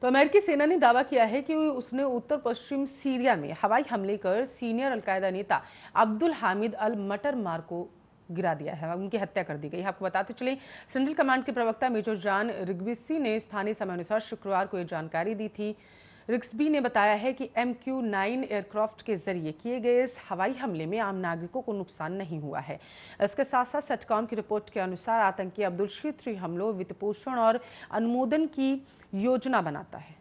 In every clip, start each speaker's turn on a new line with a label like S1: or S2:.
S1: तो अमेरिकी सेना ने दावा किया है कि उसने उत्तर पश्चिम सीरिया में हवाई हमले कर सीनियर अलकायदा नेता अब्दुल हामिद अल मटरमार को गिरा दिया है, उनकी हत्या कर दी गई है। आपको बताते चले, सेंट्रल कमांड के प्रवक्ता मेजर जॉन रिग्बिसी ने स्थानीय समय अनुसार शुक्रवार को यह जानकारी दी थी। रिग्बिसी ने बताया है कि MQ-9 एयरक्राफ्ट के जरिए किए गए इस हवाई हमले में आम नागरिकों को नुकसान नहीं हुआ है। इसके साथ साथ सेटकॉम की रिपोर्ट के अनुसार आतंकी अब्दुल क्षेत्रीय हमलों, वित्तपोषण और अनुमोदन की योजना बनाता है।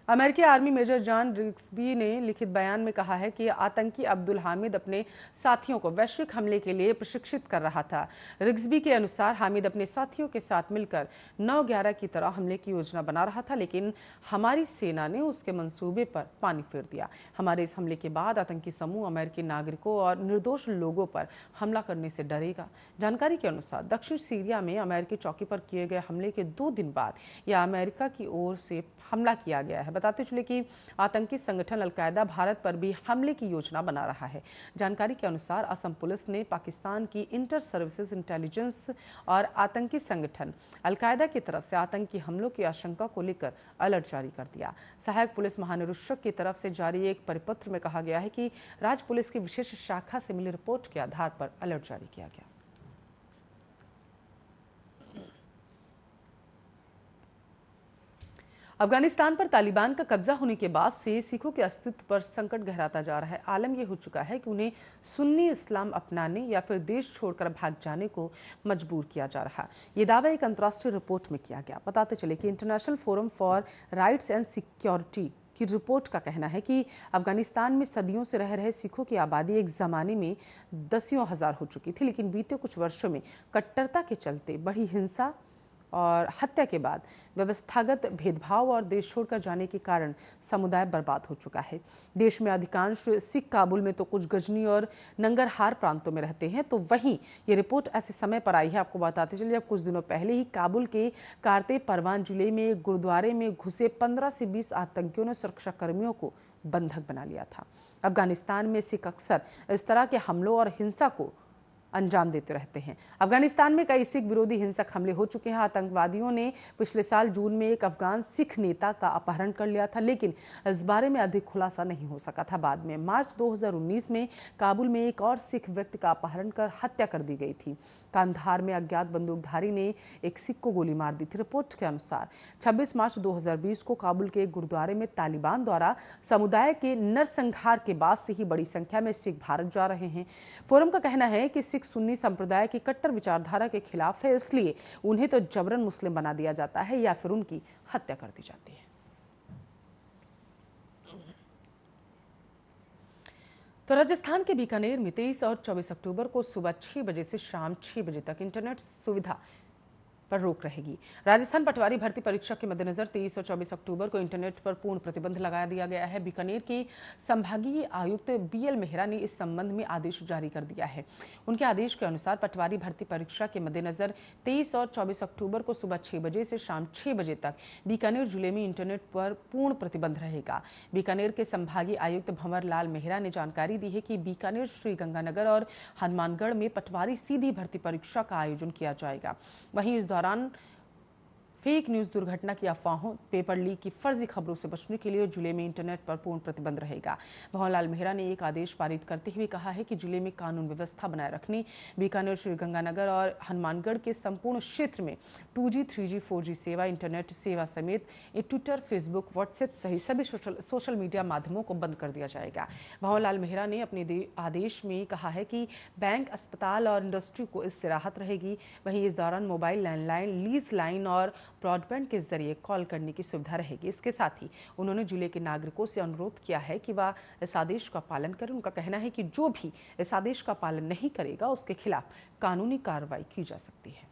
S1: अमेरिकी आर्मी मेजर जॉन रिग्बिसी ने लिखित बयान में कहा है कि आतंकी अब्दुल हामिद अपने साथियों को वैश्विक हमले के लिए प्रशिक्षित कर रहा था। रिग्बिसी के अनुसार हामिद अपने साथियों के साथ मिलकर 9/11 की तरह हमले की योजना बना रहा था, लेकिन हमारी सेना ने उसके मंसूबे पर पानी फेर दिया। हमारे इस हमले के बाद आतंकी समूह अमेरिकी नागरिकों और निर्दोष लोगों पर हमला करने से डरेगा। जानकारी के अनुसार दक्षिण सीरिया में अमेरिकी चौकी पर किए गए हमले के 2 दिन बाद यह अमेरिका की ओर से हमला किया गया है। बताते चले कि आतंकी संगठन अलकायदा भारत पर भी हमले की योजना बना रहा है। जानकारी के अनुसार असम पुलिस ने पाकिस्तान की इंटर सर्विसेज इंटेलिजेंस और आतंकी संगठन अलकायदा की तरफ से आतंकी हमलों की आशंका को लेकर अलर्ट जारी कर दिया। सहायक पुलिस महानिरीक्षक की तरफ से जारी एक परिपत्र में कहा गया है कि राज्य पुलिस की विशेष शाखा से मिली रिपोर्ट के आधार पर अलर्ट जारी किया गया। अफगानिस्तान पर तालिबान का कब्जा होने के बाद से सिखों के अस्तित्व पर संकट गहराता जा रहा है। आलम यह हो चुका है कि उन्हें सुन्नी इस्लाम अपनाने या फिर देश छोड़कर भाग जाने को मजबूर किया जा रहा है। ये दावा एक अंतर्राष्ट्रीय रिपोर्ट में किया गया। बताते चले कि international forum for rights and security की रिपोर्ट का कहना है कि अफगानिस्तान में सदियों से रह रहे सिखों की आबादी एक जमाने में दसियों हजार हो चुकी थी, लेकिन बीते कुछ वर्षों में कट्टरता के चलते बढ़ी हिंसा और हत्या के बाद व्यवस्थागत भेदभाव और देश छोड़कर जाने के कारण समुदाय बर्बाद हो चुका है। देश में अधिकांश सिख काबुल में तो कुछ गजनी और नंगरहार प्रांतों में रहते हैं, तो वहीं ये रिपोर्ट ऐसे समय पर आई है। आपको बताते चलिए, जब कुछ दिनों पहले ही काबुल के कारते परवान जिले में एक गुरुद्वारे में घुसे 15 से 20 आतंकियों ने सुरक्षा कर्मियों को बंधक बना लिया था। अफगानिस्तान में सिख अक्सर इस तरह के हमलों और हिंसा को अंजाम देते रहते हैं। अफगानिस्तान में कई सिख विरोधी हिंसक हमले हो चुके हैं। आतंकवादियों ने पिछले साल जून में एक अफगान सिख नेता का अपहरण कर लिया था, लेकिन इस बारे में अधिक खुलासा नहीं हो सका था। बाद में मार्च 2019 में काबुल में एक और सिख व्यक्ति का अपहरण कर हत्या कर दी गई थी। कांधार में अज्ञात बंदूकधारी ने एक सिख को गोली मार दी थी। रिपोर्ट के अनुसार 26 मार्च 2020 को काबुल के एक गुरुद्वारे में तालिबान द्वारा समुदाय के नरसंहार के बाद से ही बड़ी संख्या में सिख भारत जा रहे हैं। फोरम का कहना है कि सुन्नी संप्रदाय की कट्टर विचारधारा के खिलाफ है, इसलिए उन्हें तो जबरन मुस्लिम बना दिया जाता है या फिर उनकी हत्या कर दी जाती है। तो राजस्थान के बीकानेर में 23 और 24 अक्टूबर को सुबह 6 बजे से शाम 6 बजे तक इंटरनेट सुविधा पर रोक रहेगी। राजस्थान पटवारी भर्ती परीक्षा के मद्देनजर 23 और 24 अक्टूबर को इंटरनेट पर पूर्ण प्रतिबंध लगा दिया गया है। बीकानेर के संभागीय आयुक्त BL मेहरा ने इस संबंध में आदेश जारी कर दिया है। उनके आदेश के अनुसार पटवारी भर्ती परीक्षा के मद्देनजर 23 और 24 अक्टूबर को सुबह 6 बजे से शाम 6 बजे तक बीकानेर जिले में इंटरनेट पर पूर्ण प्रतिबंध रहेगा। बीकानेर के संभागीय आयुक्त भंवर लाल मेहरा ने जानकारी दी है कि बीकानेर, श्रीगंगानगर और हनुमानगढ़ में पटवारी सीधी भर्ती परीक्षा का आयोजन किया जाएगा। वहीं इस दौरान फेक न्यूज, दुर्घटना की अफवाहों, पेपर लीक की फर्जी खबरों से बचने के लिए जिले में इंटरनेट पर पूर्ण प्रतिबंध रहेगा। भंवरलाल मेहरा ने एक आदेश पारित करते हुए कहा है कि जिले में कानून व्यवस्था बनाए रखने बीकानेर, श्रीगंगानगर और हनुमानगढ़ के संपूर्ण क्षेत्र में 2G, 3G, 4G सेवा, इंटरनेट सेवा समेत ट्विटर, फेसबुक, व्हाट्सएप सहित सभी सोशल मीडिया माध्यमों को बंद कर दिया जाएगा। भंवरलाल मेहरा ने अपने आदेश में कहा है कि बैंक, अस्पताल और इंडस्ट्री को इससे राहत रहेगी। वहीं इस दौरान मोबाइल, लैंडलाइन, लीज लाइन और ब्रॉडबैंड के जरिए कॉल करने की सुविधा रहेगी। इसके साथ ही उन्होंने जिले के नागरिकों से अनुरोध किया है कि वह इस आदेश का पालन करें। उनका कहना है कि जो भी इस आदेश का पालन नहीं करेगा उसके खिलाफ कानूनी कार्रवाई की जा सकती है।